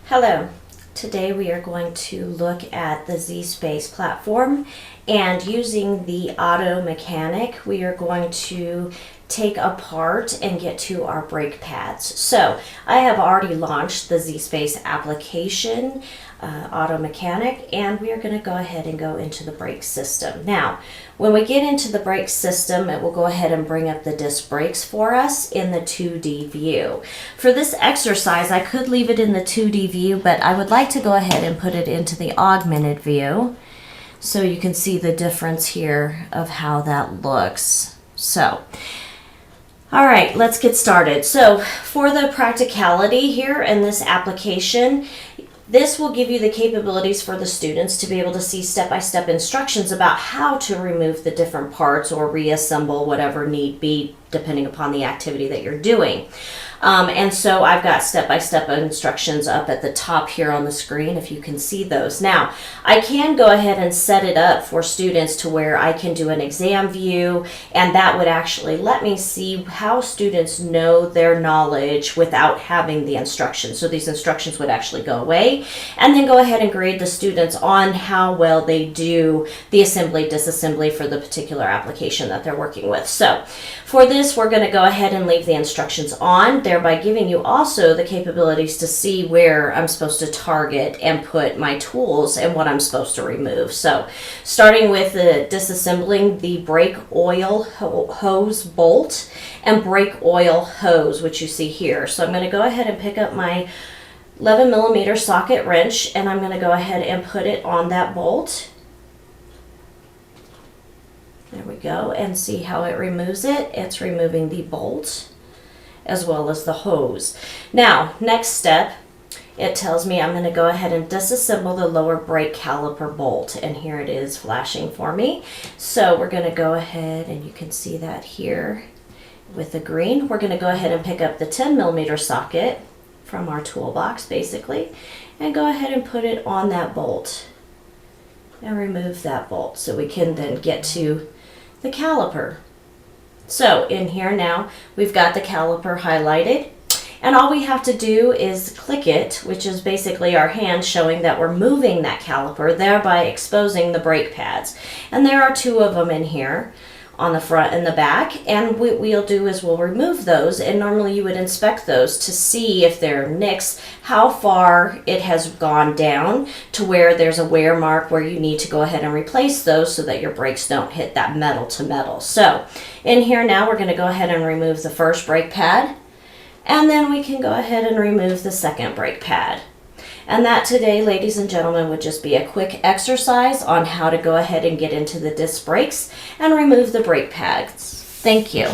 Hello. Today we are going to look at the zSpace platform, and using the Automotive Mechanic we are going to take apart and get to our brake pads. So I have already launched the zSpace application, Automotive Mechanic, and we are going to go ahead and go into the brake system. Now when we get into the brake system, it will go ahead and bring up the disc brakes for us in the 2D view. For this exercise I could leave it in the 2D view, but I would like to go ahead and put it into the augmented view so you can see the difference here of how that looks. So all right, let's get started. So for the practicality here in this application, this will give you the capabilities for the students to be able to see step-by-step instructions about how to remove the different parts or reassemble whatever need be depending upon the activity that you're doing. And so I've got step-by-step instructions up at the top here on the screen if you can see those. Now I can go ahead and set it up for students to where I can do an exam view, and that would actually let me see how students know their knowledge without having the instructions. So these instructions would actually go away, and then go ahead and grade the students on how well they do the assembly, disassembly for the particular application that they're working with. So for this we're going to go ahead and leave the instructions on, thereby giving you also the capabilities to see where I'm supposed to target and put my tools and what I'm supposed to remove. So starting with the disassembling the brake oil hose bolt and brake oil hose, which you see here. So I'm going to go ahead and pick up my 11mm socket wrench, and I'm going to go ahead and put it on that bolt. There we go, and see how it removes it. It's removing the bolt as well as the hose. Now, next step, it tells me I'm going to go ahead and disassemble the lower brake caliper bolt, and here it is flashing for me. So we're going to go ahead, and you can see that here with the green. We're going to go ahead and pick up the 10mm socket from our toolbox basically, and go ahead and put it on that bolt and remove that bolt so we can then get to the caliper. So in here now we've got the caliper highlighted, and all we have to do is click it, which is basically our hand showing that we're moving that caliper, thereby exposing the brake pads. And there are two of them in here on the front and the back, and what we'll do is we'll remove those, and normally you would inspect those to see if they're nicks, how far it has gone down to where there's a wear mark where you need to go ahead and replace those so that your brakes don't hit that metal to metal. So in here now we're going to go ahead and remove the first brake pad, and then we can go ahead and remove the second brake pad. And that today, ladies and gentlemen, would just be a quick exercise on how to go ahead and get into the disc brakes and remove the brake pads. Thank you.